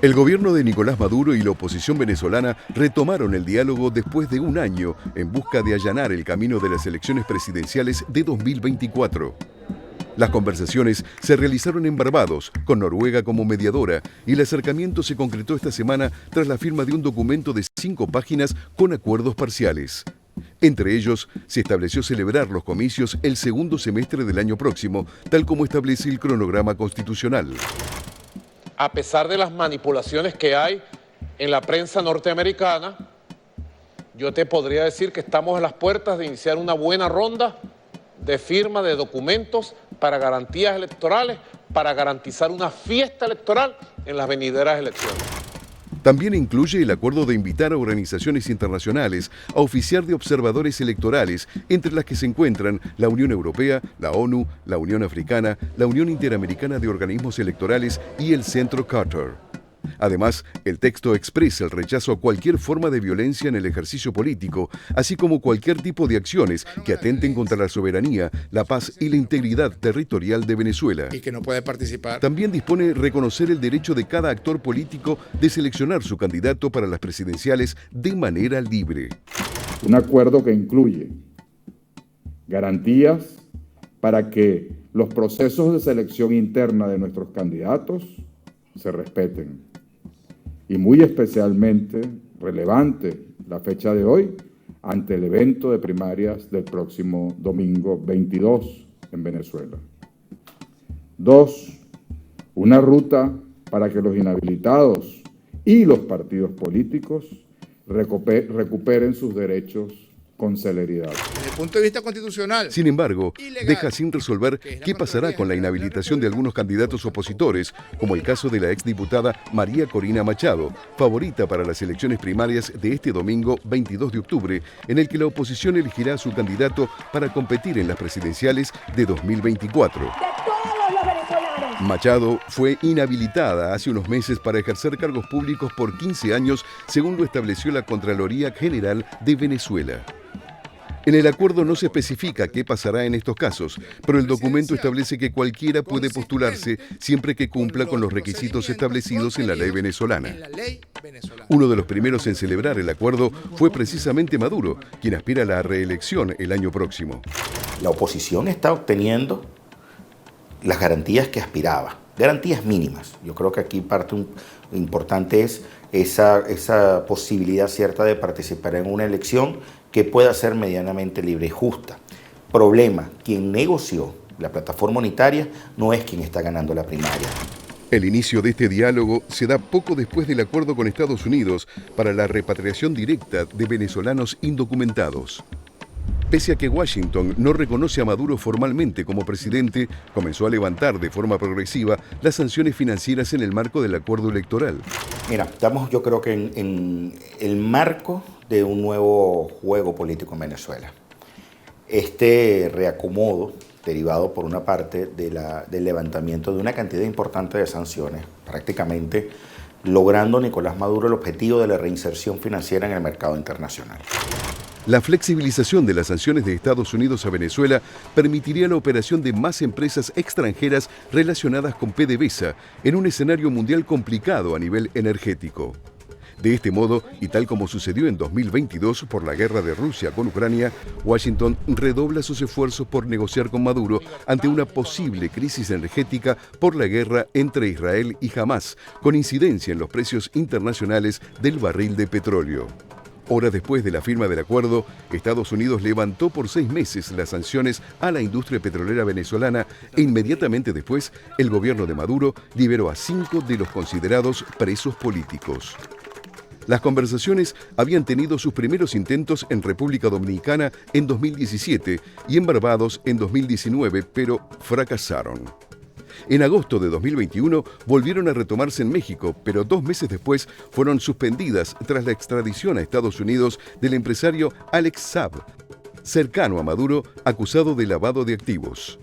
El gobierno de Nicolás Maduro y la oposición venezolana retomaron el diálogo después de un año en busca de allanar el camino de las elecciones presidenciales de 2024. Las conversaciones se realizaron en Barbados, con Noruega como mediadora, y el acercamiento se concretó esta semana tras la firma de un documento de 5 páginas con acuerdos parciales. Entre ellos, se estableció celebrar los comicios el segundo semestre del año próximo, tal como establece el cronograma constitucional. A pesar de las manipulaciones que hay en la prensa norteamericana, yo te podría decir que estamos a las puertas de iniciar una buena ronda de firma de documentos para garantías electorales, para garantizar una fiesta electoral en las venideras elecciones. También incluye el acuerdo de invitar a organizaciones internacionales a oficiar de observadores electorales, entre las que se encuentran la Unión Europea, la ONU, la Unión Africana, la Unión Interamericana de Organismos Electorales y el Centro Carter. Además, el texto expresa el rechazo a cualquier forma de violencia en el ejercicio político, así como cualquier tipo de acciones que atenten contra la soberanía, la paz y la integridad territorial de Venezuela. Y que no puede participar. También dispone reconocer el derecho de cada actor político de seleccionar su candidato para las presidenciales de manera libre. Un acuerdo que incluye garantías para que los procesos de selección interna de nuestros candidatos se respeten. Y muy especialmente relevante la fecha de hoy ante el evento de primarias del próximo domingo 22 en Venezuela. 2. Una ruta para que los inhabilitados y los partidos políticos recuperen sus derechos con celeridad. Desde el punto de vista constitucional. Sin embargo, ilegal, deja sin resolver qué pasará con la inhabilitación de algunos candidatos opositores, como el caso de la exdiputada María Corina Machado, favorita para las elecciones primarias de este domingo 22 de octubre, en el que la oposición elegirá a su candidato para competir en las presidenciales de 2024. Machado fue inhabilitada hace unos meses para ejercer cargos públicos por 15 años, según lo estableció la Contraloría General de Venezuela. En el acuerdo no se especifica qué pasará en estos casos, pero el documento establece que cualquiera puede postularse siempre que cumpla con los requisitos establecidos en la ley venezolana. Uno de los primeros en celebrar el acuerdo fue precisamente Maduro, quien aspira a la reelección el año próximo. La oposición está obteniendo las garantías que aspiraba, garantías mínimas. Yo creo que aquí parte importante es esa posibilidad cierta de participar en una elección que pueda ser medianamente libre y justa. Problema, quien negoció la plataforma unitaria no es quien está ganando la primaria. El inicio de este diálogo se da poco después del acuerdo con Estados Unidos para la repatriación directa de venezolanos indocumentados. Pese a que Washington no reconoce a Maduro formalmente como presidente, comenzó a levantar de forma progresiva las sanciones financieras en el marco del acuerdo electoral. Mira, estamos yo creo que en el marco de un nuevo juego político en Venezuela. Este reacomodo, derivado por una parte del levantamiento de una cantidad importante de sanciones, prácticamente logrando Nicolás Maduro el objetivo de la reinserción financiera en el mercado internacional. La flexibilización de las sanciones de Estados Unidos a Venezuela permitiría la operación de más empresas extranjeras relacionadas con PDVSA en un escenario mundial complicado a nivel energético. De este modo, y tal como sucedió en 2022 por la guerra de Rusia con Ucrania, Washington redobla sus esfuerzos por negociar con Maduro ante una posible crisis energética por la guerra entre Israel y Hamás, con incidencia en los precios internacionales del barril de petróleo. Horas después de la firma del acuerdo, Estados Unidos levantó por 6 meses las sanciones a la industria petrolera venezolana e inmediatamente después, el gobierno de Maduro liberó a 5 de los considerados presos políticos. Las conversaciones habían tenido sus primeros intentos en República Dominicana en 2017 y en Barbados en 2019, pero fracasaron. En agosto de 2021 volvieron a retomarse en México, pero 2 meses después fueron suspendidas tras la extradición a Estados Unidos del empresario Alex Saab, cercano a Maduro, acusado de lavado de activos.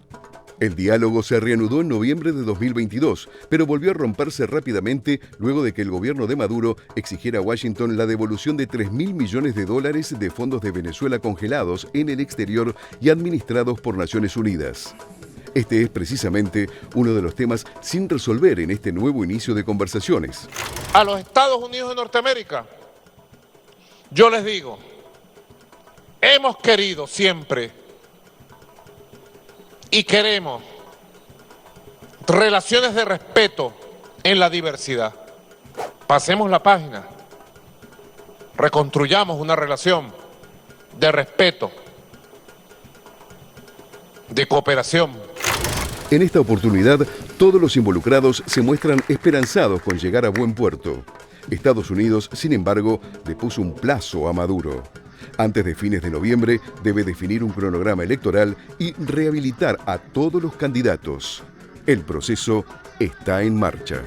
El diálogo se reanudó en noviembre de 2022, pero volvió a romperse rápidamente luego de que el gobierno de Maduro exigiera a Washington la devolución de $3.000 millones de fondos de Venezuela congelados en el exterior y administrados por Naciones Unidas. Este es precisamente uno de los temas sin resolver en este nuevo inicio de conversaciones. A los Estados Unidos de Norteamérica, yo les digo, hemos querido siempre y queremos relaciones de respeto en la diversidad. Pasemos la página, reconstruyamos una relación de respeto, de cooperación. En esta oportunidad, todos los involucrados se muestran esperanzados con llegar a buen puerto. Estados Unidos, sin embargo, le puso un plazo a Maduro. Antes de fines de noviembre, debe definir un cronograma electoral y rehabilitar a todos los candidatos. El proceso está en marcha.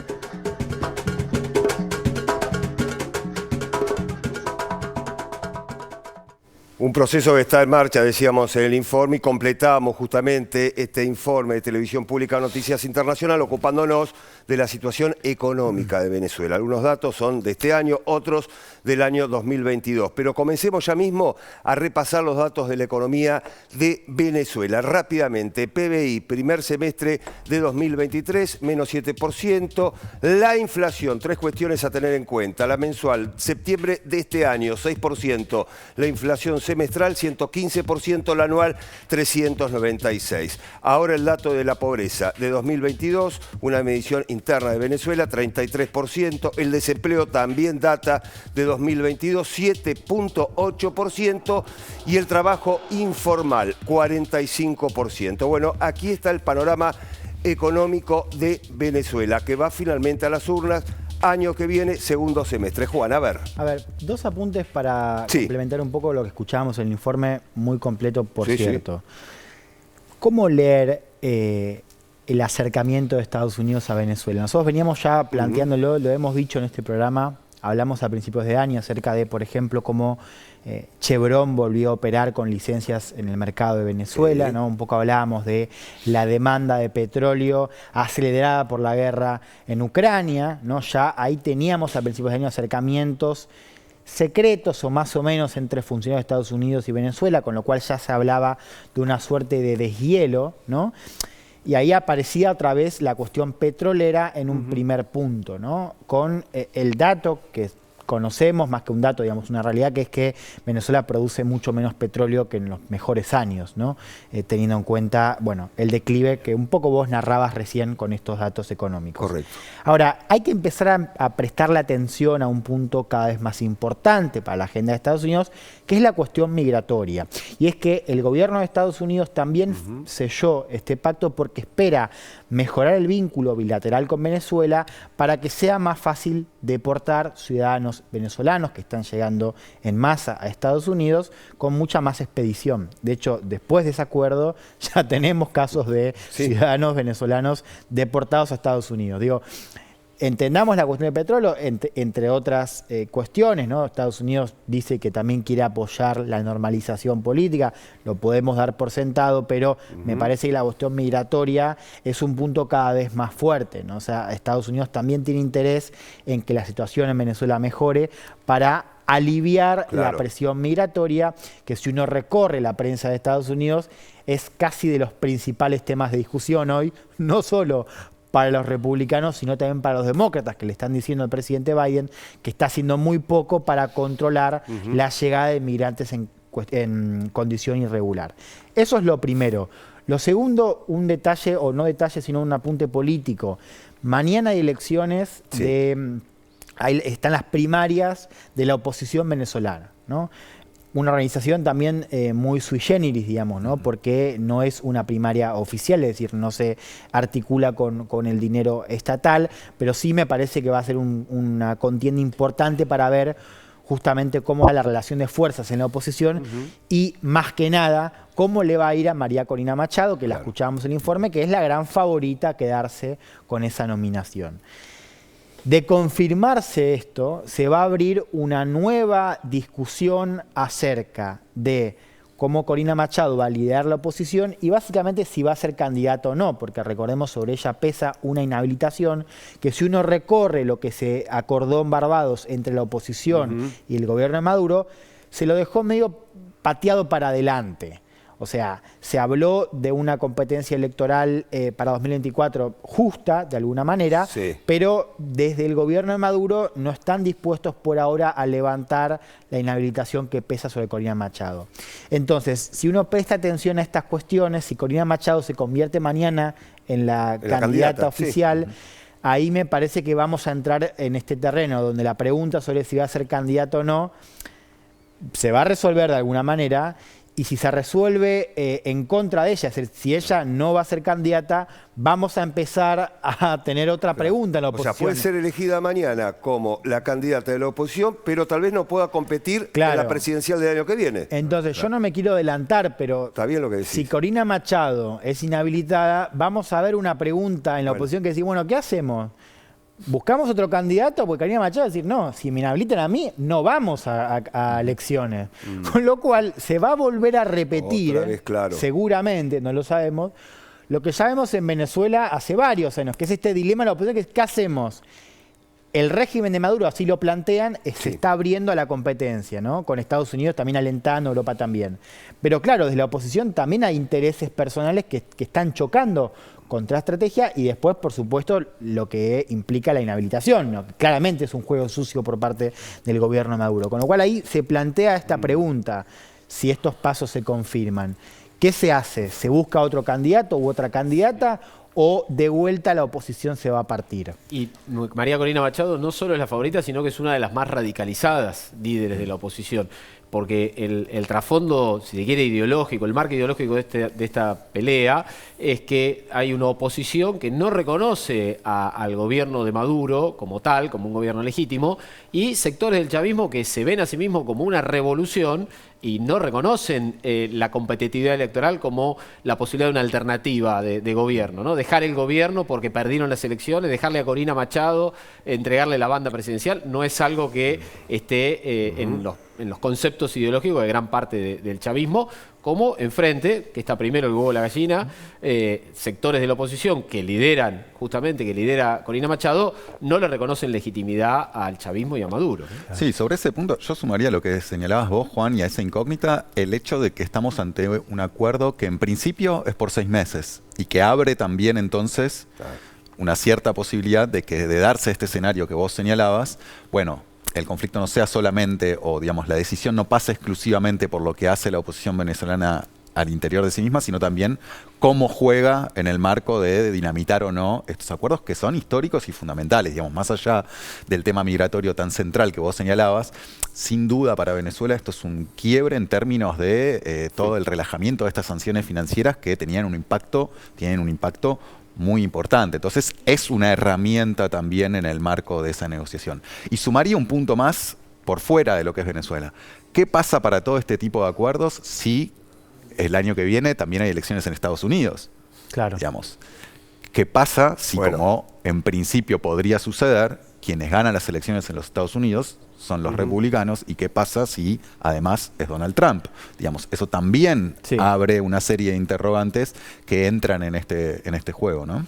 Un proceso que está en marcha, decíamos en el informe, y completamos justamente este informe de Televisión Pública Noticias Internacional ocupándonos de la situación económica de Venezuela. Algunos datos son de este año, otros del año 2022. Pero comencemos ya mismo a repasar los datos de la economía de Venezuela. Rápidamente, PBI, primer semestre de 2023, menos 7%. La inflación, tres cuestiones a tener en cuenta. La mensual, septiembre de este año, 6%. La inflación semestral, 115%, la anual, 396. Ahora el dato de la pobreza de 2022, una medición interna de Venezuela, 33%. El desempleo también data de 2022, 7.8%. Y el trabajo informal, 45%. Bueno, aquí está el panorama económico de Venezuela, que va finalmente a las urnas. Año que viene, segundo semestre. Juan, a ver. A ver, dos apuntes para complementar un poco lo que escuchábamos en el informe, muy completo, por cierto. ¿Cómo leer el acercamiento de Estados Unidos a Venezuela? Nosotros veníamos ya planteándolo, lo hemos dicho en este programa, hablamos a principios de año acerca de, por ejemplo, cómo Chevron volvió a operar con licencias en el mercado de Venezuela, ¿no? Un poco hablábamos de la demanda de petróleo acelerada por la guerra en Ucrania, ¿no? Ya ahí teníamos a principios de año acercamientos secretos o más o menos entre funcionarios de Estados Unidos y Venezuela, con lo cual ya se hablaba de una suerte de deshielo, ¿no? Y ahí aparecía otra vez la cuestión petrolera en un primer punto, ¿no? Con el dato que conocemos, más que un dato, digamos, una realidad, que es que Venezuela produce mucho menos petróleo que en los mejores años, ¿no? Teniendo en cuenta, bueno, el declive que un poco vos narrabas recién con estos datos económicos. Correcto. Ahora, hay que empezar a prestarle atención a un punto cada vez más importante para la agenda de Estados Unidos, que es la cuestión migratoria. Y es que el gobierno de Estados Unidos también selló este pacto porque espera mejorar el vínculo bilateral con Venezuela para que sea más fácil deportar ciudadanos venezolanos que están llegando en masa a Estados Unidos con mucha más expedición. De hecho, después de ese acuerdo ya tenemos casos de ciudadanos venezolanos deportados a Estados Unidos. Digo, entendamos la cuestión del petróleo, entre otras cuestiones, ¿no? Estados Unidos dice que también quiere apoyar la normalización política, lo podemos dar por sentado, pero me parece que la cuestión migratoria es un punto cada vez más fuerte, ¿no? O sea, Estados Unidos también tiene interés en que la situación en Venezuela mejore para aliviar la presión migratoria, que si uno recorre la prensa de Estados Unidos es casi de los principales temas de discusión hoy, no solo para los republicanos, sino también para los demócratas, que le están diciendo al presidente Biden que está haciendo muy poco para controlar la llegada de migrantes en condición irregular. Eso es lo primero. Lo segundo, un detalle, o no detalle, sino un apunte político. Mañana hay elecciones ahí están las primarias de la oposición venezolana, ¿no? Una organización también muy sui generis, digamos, ¿no? Porque no es una primaria oficial, es decir, no se articula con el dinero estatal, pero sí me parece que va a ser una contienda importante para ver justamente cómo va la relación de fuerzas en la oposición y, más que nada, cómo le va a ir a María Corina Machado, que la escuchábamos en el informe, que es la gran favorita a quedarse con esa nominación. De confirmarse esto, se va a abrir una nueva discusión acerca de cómo Corina Machado va a liderar la oposición y básicamente si va a ser candidata o no, porque recordemos, sobre ella pesa una inhabilitación que, si uno recorre lo que se acordó en Barbados entre la oposición y el gobierno de Maduro, se lo dejó medio pateado para adelante. O sea, se habló de una competencia electoral para 2024 justa, de alguna manera, Sí. pero desde el gobierno de Maduro no están dispuestos por ahora a levantar la inhabilitación que pesa sobre Corina Machado. Entonces, si uno presta atención a estas cuestiones, si Corina Machado se convierte mañana en la candidata oficial, ahí me parece que vamos a entrar en este terreno donde la pregunta sobre si va a ser candidata o no se va a resolver de alguna manera, y si se resuelve en contra de ella, es decir, si ella no va a ser candidata, vamos a empezar a tener otra pregunta en la oposición. O sea, puede ser elegida mañana como la candidata de la oposición, pero tal vez no pueda competir en la presidencial del año que viene. Entonces, yo no me quiero adelantar, pero está bien lo que decís. Si Corina Machado es inhabilitada, vamos a ver una pregunta en la oposición que dice, bueno, ¿qué hacemos? ¿Buscamos otro candidato? Porque Corina Machado va a decir, no, si me inhabilitan a mí, no vamos a elecciones. Con lo cual, se va a volver a repetir, otra vez, claro, seguramente, no lo sabemos, lo que sabemos en Venezuela hace varios años, que es este dilema de la oposición, que es, ¿qué hacemos? El régimen de Maduro, así lo plantean, se está abriendo a la competencia, ¿no? Con Estados Unidos también alentando, Europa también. Pero claro, desde la oposición también hay intereses personales que están chocando contra la estrategia, y después, por supuesto, lo que implica la inhabilitación, ¿no? Claramente es un juego sucio por parte del gobierno de Maduro. Con lo cual ahí se plantea esta pregunta, si estos pasos se confirman. ¿Qué se hace? ¿Se busca otro candidato u otra candidata? ¿O de vuelta la oposición se va a partir? Y María Corina Machado no solo es la favorita, sino que es una de las más radicalizadas líderes de la oposición. Porque el trasfondo, si se quiere, ideológico, el marco ideológico de esta pelea, es que hay una oposición que no reconoce al gobierno de Maduro como tal, como un gobierno legítimo, y sectores del chavismo que se ven a sí mismos como una revolución y no reconocen la competitividad electoral como la posibilidad de una alternativa de gobierno, ¿no? Dejar el gobierno porque perdieron las elecciones, dejarle a Corina Machado, entregarle la banda presidencial, no es algo que esté en los conceptos ideológicos de gran parte del chavismo, como enfrente, que está primero el huevo de la gallina, sectores de la oposición que lidera Corina Machado, no le reconocen legitimidad al chavismo y a Maduro. Sí, sobre ese punto yo sumaría lo que señalabas vos, Juan, y a esa incógnita, el hecho de que estamos ante un acuerdo que en principio es por 6 meses y que abre también entonces una cierta posibilidad de que de darse este escenario que vos señalabas, bueno, el conflicto no sea solamente, o digamos, la decisión no pasa exclusivamente por lo que hace la oposición venezolana al interior de sí misma, sino también cómo juega en el marco de dinamitar o no estos acuerdos que son históricos y fundamentales, digamos, más allá del tema migratorio tan central que vos señalabas. Sin duda para Venezuela esto es un quiebre en términos de todo el relajamiento de estas sanciones financieras que tienen un impacto muy importante. Entonces es una herramienta también en el marco de esa negociación. Y sumaría un punto más por fuera de lo que es Venezuela. ¿Qué pasa para todo este tipo de acuerdos si el año que viene también hay elecciones en Estados Unidos? Claro. Digamos, ¿qué pasa si, como en principio podría suceder, quienes ganan las elecciones en los Estados Unidos son los republicanos, y qué pasa si además es Donald Trump? Digamos, eso también abre una serie de interrogantes que entran en este juego, ¿no?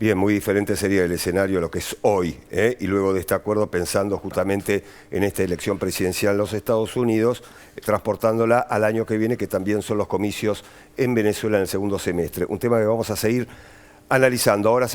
Bien, muy diferente sería el escenario a lo que es hoy, y luego de este acuerdo pensando justamente en esta elección presidencial en los Estados Unidos, transportándola al año que viene, que también son los comicios en Venezuela en el segundo semestre. Un tema que vamos a seguir analizando. Ahora